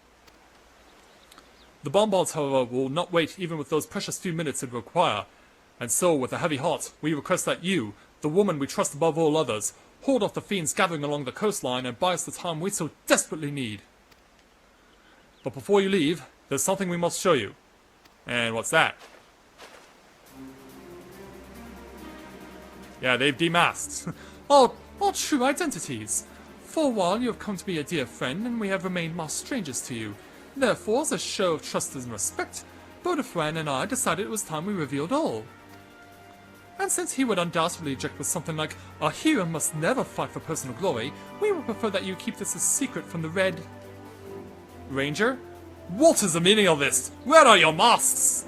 The bombards, however, will not wait even with those precious few minutes it require, and so, with a heavy heart, we request that you, the woman we trust above all others, hold off the fiends gathering along the coastline and buy us the time we so desperately need. But before you leave, there's something we must show you. And what's that? Yeah, they've demasked. All true identities. For a while you have come to be a dear friend, and we have remained more strangers to you. Therefore, as a show of trust and respect, Bodafran and I decided it was time we revealed all. And since he would undoubtedly object with something like, "A hero must never fight for personal glory," we would prefer that you keep this a secret from the Red Ranger? What is the meaning of this? Where are your masks?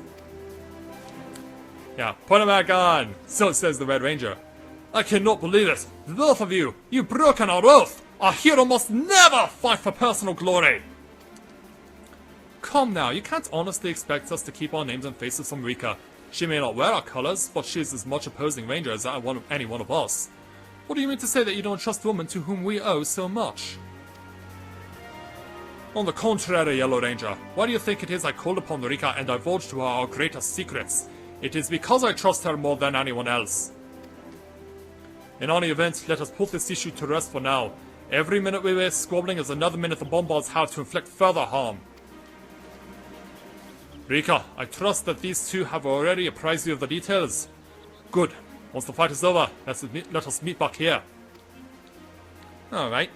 Yeah, put him back on. So says the Red Ranger. I cannot believe it. Both of you, you've broken our oath. A hero must never fight for personal glory. Come now, you can't honestly expect us to keep our names and faces from Rika. She may not wear our colors, but she is as much opposing ranger as any one of us. What do you mean to say that you don't trust the woman to whom we owe so much? On the contrary, Yellow Ranger, why do you think it is I called upon Rika and divulged to her our greatest secrets? It is because I trust her more than anyone else. In any event, let us put this issue to rest for now. Every minute we waste squabbling is another minute the bombards have to inflict further harm. Rika, I trust that these two have already apprised you of the details. Good. Once the fight is over, let us meet back here. Alright.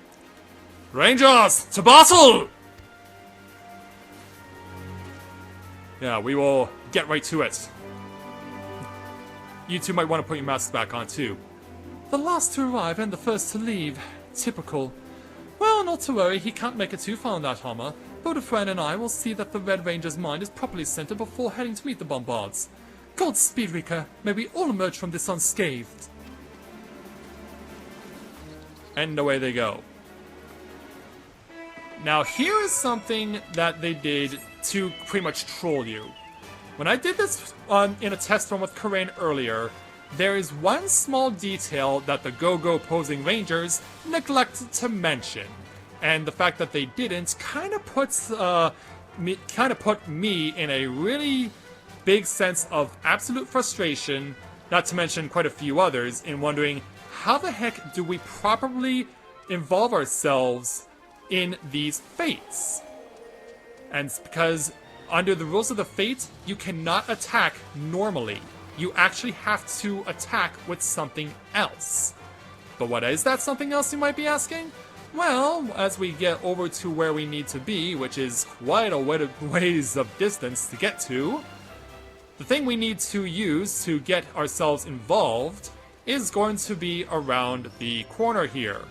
Rangers, to battle! Yeah, we will get right to it. You two might want to put your masks back on too. The last to arrive and the first to leave. Typical. Well, not to worry, he can't make it too far in that Hummer. Bodafran and I will see that the Red Ranger's mind is properly centered before heading to meet the Bombards. Godspeed, Rika. May we all emerge from this unscathed. And away they go. Now, here is something that they did to pretty much troll you. When I did this in a test run with Corinne earlier, there is one small detail that the Go-Go posing Rangers neglected to mention. And the fact that they didn't kind of puts put me in a really big sense of absolute frustration, not to mention quite a few others, in wondering how the heck do we properly involve ourselves in these fates? And it's because under the rules of the fate, you cannot attack normally. You actually have to attack with something else. But what is that something else, you might be asking? Well, as we get over to where we need to be, which is quite a ways of distance to get to, the thing we need to use to get ourselves involved is going to be around the corner here.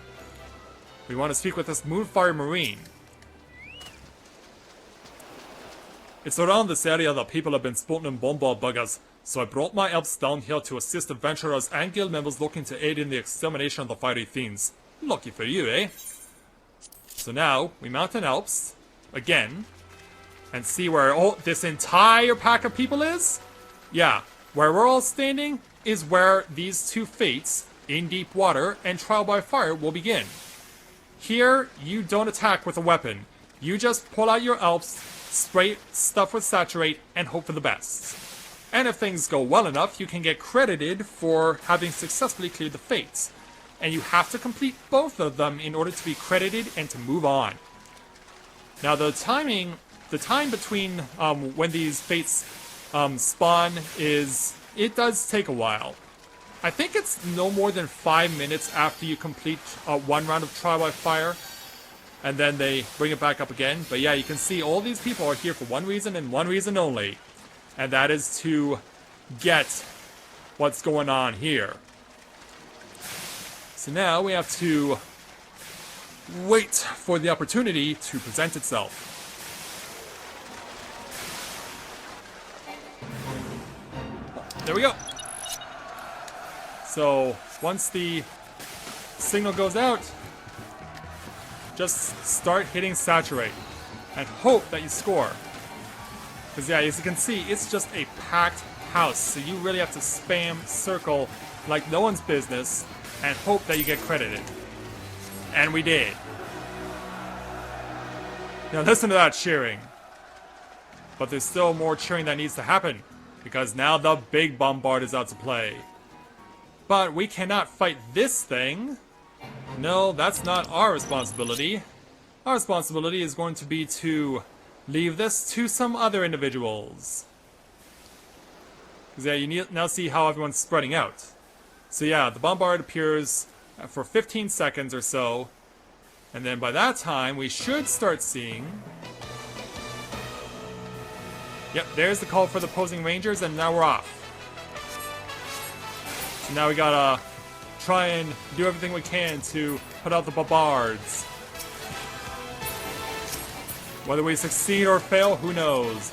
We want to speak with this Moonfire Marine. It's around this area that people have been spotting in bombard buggers, so I brought my elves down here to assist adventurers and guild members looking to aid in the extermination of the fiery fiends. Lucky for you, eh? So now, we mount an Alps, again, and see where this entire pack of people is? Yeah, where we're all standing is where these two fates, In Deep Water and Trial by Fire, will begin. Here, you don't attack with a weapon. You just pull out your Alps, spray stuff with Saturate, and hope for the best. And if things go well enough, you can get credited for having successfully cleared the fates. And you have to complete both of them in order to be credited and to move on. Now the time between when these fates spawn it does take a while. I think it's no more than 5 minutes after you complete one round of Trial by Fire, and then they bring it back up again. But yeah, you can see all these people are here for one reason and one reason only, and that is to get what's going on here. So now we have to wait for the opportunity to present itself. There we go. So once the signal goes out, just start hitting Saturate and hope that you score. Because yeah, as you can see, it's just a packed house, so you really have to spam circle like no one's business and hope that you get credited. And we did. Now listen to that cheering. But there's still more cheering that needs to happen, because now the big bombard is out to play. But we cannot fight this thing. No, that's not our responsibility. Our responsibility is going to be to leave this to some other individuals. Because yeah, you now see how everyone's spreading out. So yeah, the bombard appears for 15 seconds or so, and then by that time we should start seeing... Yep, there's the call for the opposing rangers, and now we're off. So now we gotta try and do everything we can to put out the bombards. Whether we succeed or fail, who knows?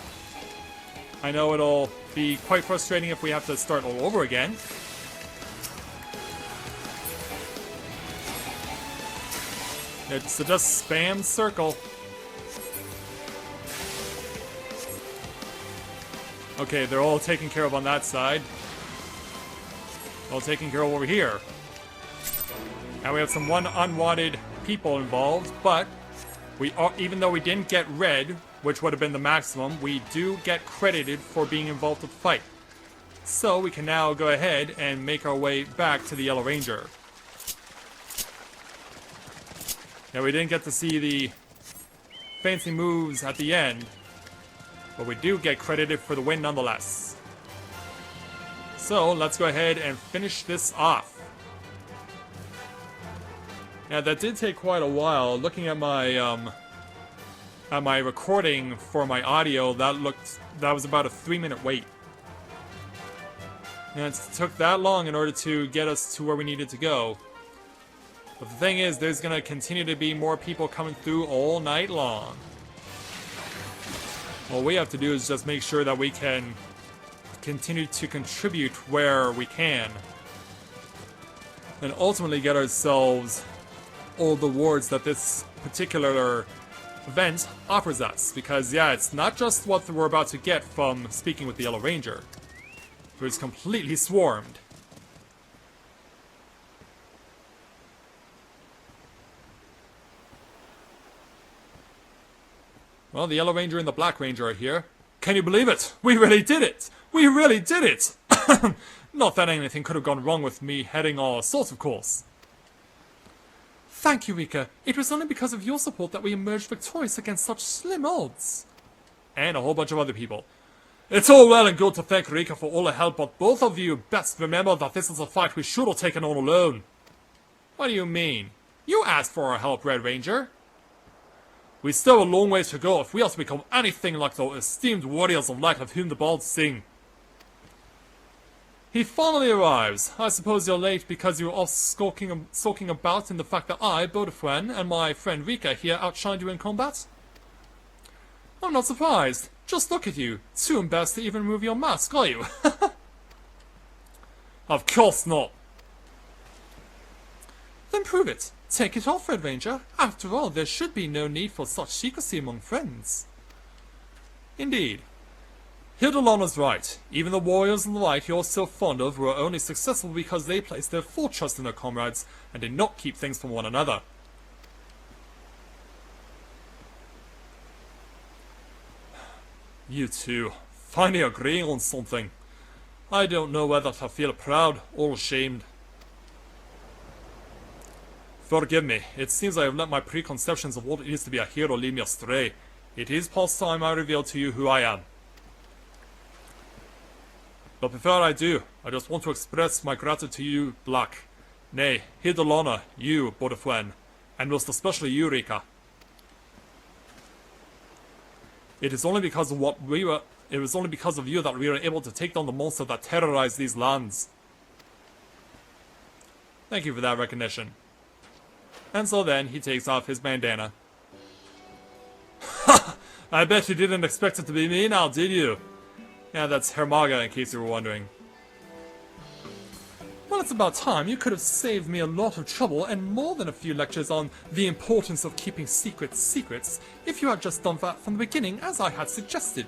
I know it'll be quite frustrating if we have to start all over again. So just spam circle. Okay, they're all taken care of on that side. All taken care of over here. Now we have some unwanted people involved, but we are, even though we didn't get red, which would have been the maximum, we do get credited for being involved with the fight. So we can now go ahead and make our way back to the Yellow Ranger. Now we didn't get to see the fancy moves at the end, but we do get credited for the win nonetheless. So let's go ahead and finish this off. Now that did take quite a while. Looking at my recording for my audio, that was about a 3-minute wait. And it took that long in order to get us to where we needed to go. But the thing is, there's gonna continue to be more people coming through all night long. All we have to do is just make sure that we can continue to contribute where we can. And ultimately get ourselves all the rewards that this particular event offers us. Because, yeah, it's not just what we're about to get from speaking with the Yellow Ranger, who's completely swarmed. Well, the Yellow Ranger and the Black Ranger are here. Can you believe it? We really did it! We really did it! Not that anything could have gone wrong with me heading our assault, of course. Thank you, Rika. It was only because of your support that we emerged victorious against such slim odds. And a whole bunch of other people. It's all well and good to thank Rika for all the help, but both of you best remember that this is a fight we should have taken on alone. What do you mean? You asked for our help, Red Ranger. We still have a long ways to go if we are to become anything like the esteemed warriors of light of whom the bards sing. He finally arrives. I suppose you're late because you were all sulking about in the fact that I, Bodafwen, and my friend Rika here outshined you in combat? I'm not surprised. Just look at you. Too embarrassed to even remove your mask, are you? Of course not. Then prove it. Take it off, Red Ranger. After all, there should be no need for such secrecy among friends. Indeed. Hildalana's right. Even the warriors of the light you're so fond of were only successful because they placed their full trust in their comrades and did not keep things from one another. You two, finally agreeing on something. I don't know whether to feel proud or ashamed. Forgive me, it seems I have let my preconceptions of what it is to be a hero lead me astray. It is past time I reveal to you who I am. But before I do, I just want to express my gratitude to you, Black. Nay, Hildalana, you, Bodafwen, and most especially you, Rika. It was only because of you that we were able to take down the monster that terrorized these lands. Thank you for that recognition. And so then, he takes off his bandana. Ha! I bet you didn't expect it to be me now, did you? Yeah, that's Hermaga, in case you were wondering. Well, it's about time. You could have saved me a lot of trouble and more than a few lectures on the importance of keeping secrets if you had just done that from the beginning, as I had suggested.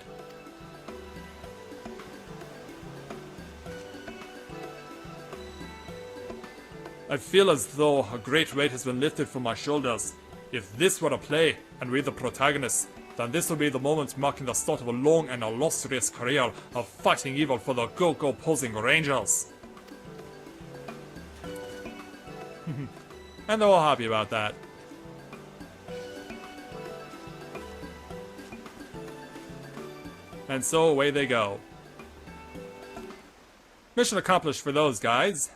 I feel as though a great weight has been lifted from my shoulders. If this were a play, and we the protagonists, then this would be the moment marking the start of a long and illustrious career of fighting evil for the go-go posing Rangers. And they're all happy about that. And so away they go. Mission accomplished for those guys.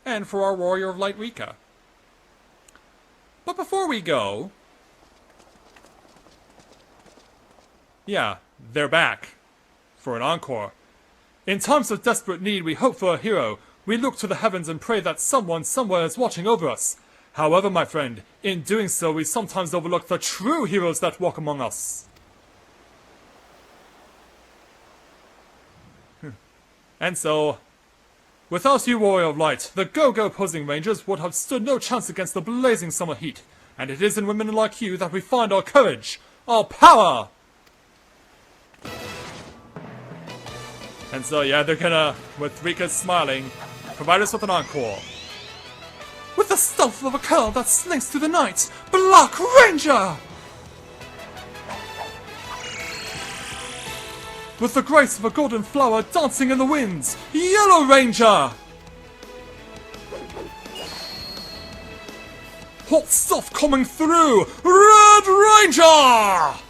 And for our Warrior of Light Rika. But before we go... Yeah, they're back. For an encore. In times of desperate need, we hope for a hero. We look to the heavens and pray that someone somewhere is watching over us. However, my friend, in doing so, we sometimes overlook the true heroes that walk among us. And so, without you, Warrior of Light, the Go-Go Posing Rangers would have stood no chance against the blazing summer heat. And it is in women like you that we find our courage, our power! And so, yeah, they're gonna, with Rika smiling, provide us with an encore. With the stealth of a curl that slinks through the night, Black Ranger! With the grace of a golden flower dancing in the winds, Yellow Ranger! Hot stuff coming through, Red Ranger!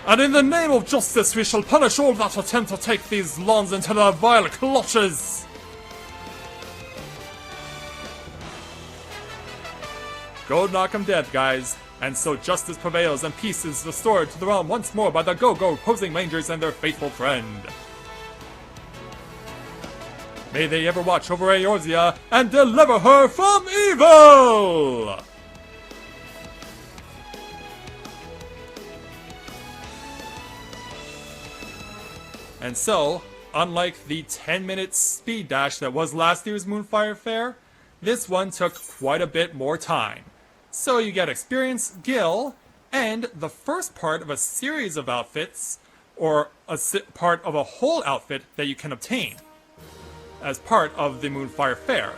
And in the name of justice, we shall punish all that attempt to take these lawns into their vile clutches! Go knock 'em dead, guys. And so justice prevails and peace is restored to the realm once more by the Go-Go Posing Rangers and their faithful friend. May they ever watch over Eorzea and deliver her from evil! And so, unlike the 10-minute speed dash that was last year's Moonfire Faire, this one took quite a bit more time. So you get experience, Gil, and the first part of a series of outfits, or part of a whole outfit that you can obtain as part of the Moonfire Faire.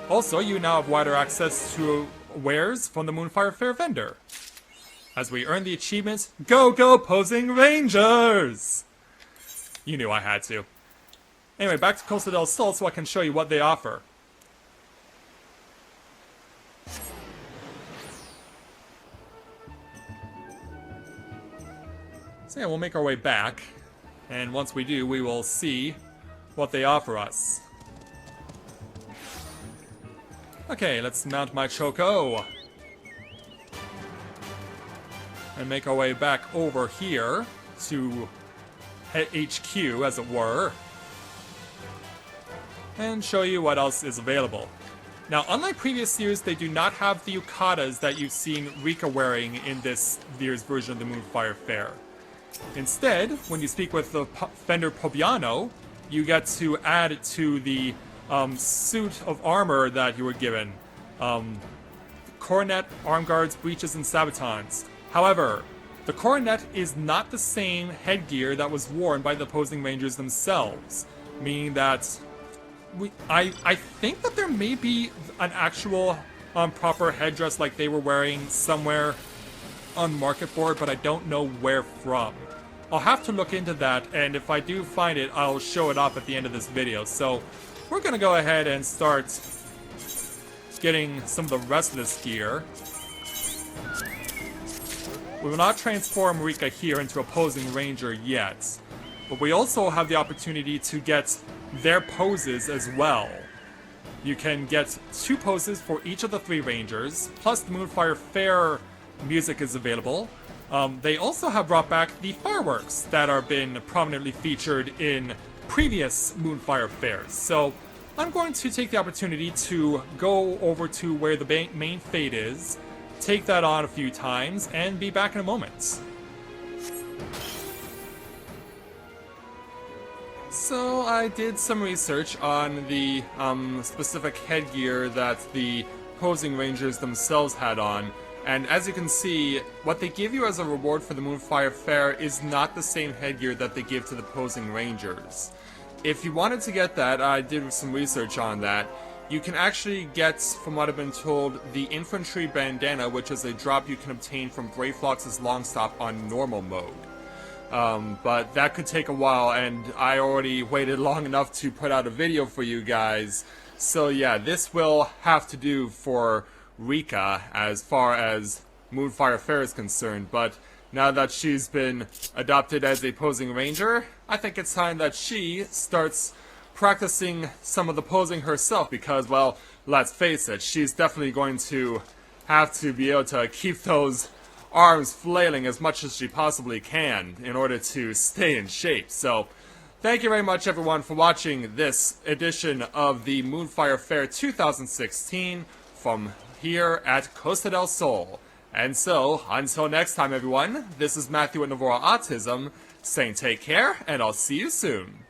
Also, you now have wider access to wares from the Moonfire Faire vendor, as we earn the achievement, Go-Go Posing Rangers! You knew I had to. Anyway, back to Costa del Sol so I can show you what they offer. So yeah, we'll make our way back, and once we do, we will see what they offer us. Okay, let's mount my Choco. And make our way back over here to HQ, as it were. And show you what else is available. Now, unlike previous years, they do not have the yukatas that you've seen Rika wearing in this year's version of the Moonfire Faire. Instead, when you speak with the vendor Pobiano, you get to add to the suit of armor that you were given. Coronet, arm guards, breeches, and sabatons. However, the coronet is not the same headgear that was worn by the Posing Rangers themselves. Meaning that I think that there may be an actual proper headdress like they were wearing somewhere on Market Board, but I don't know where from. I'll have to look into that, and if I do find it, I'll show it off at the end of this video. So, we're gonna go ahead and start getting some of the rest of this gear. We will not transform Rika here into a Posing Ranger yet, but we also have the opportunity to get their poses as well. You can get 2 poses for each of the 3 Rangers, plus the Moonfire Faire music is available. They also have brought back the fireworks that are been prominently featured in previous Moonfire Fairs. So I'm going to take the opportunity to go over to where the main fade is, take that on a few times, and be back in a moment. So I did some research on the specific headgear that the Posing Rangers themselves had on. And as you can see, what they give you as a reward for the Moonfire Faire is not the same headgear that they give to the Posing Rangers. If you wanted to get that, I did some research on that. You can actually get, from what I've been told, the Infantry Bandana, which is a drop you can obtain from Brayflox's Longstop on normal mode. But that could take a while, and I already waited long enough to put out a video for you guys. So yeah, this will have to do for Rika as far as Moonfire Faire is concerned, but now that she's been adopted as a Posing Ranger, I think it's time that she starts practicing some of the posing herself because, well, let's face it, she's definitely going to have to be able to keep those arms flailing as much as she possibly can in order to stay in shape. So, thank you very much everyone for watching this edition of the Moonfire Faire 2016 from here at Costa del Sol. And so, until next time everyone, this is Matthew at Navora Autism, saying take care, and I'll see you soon.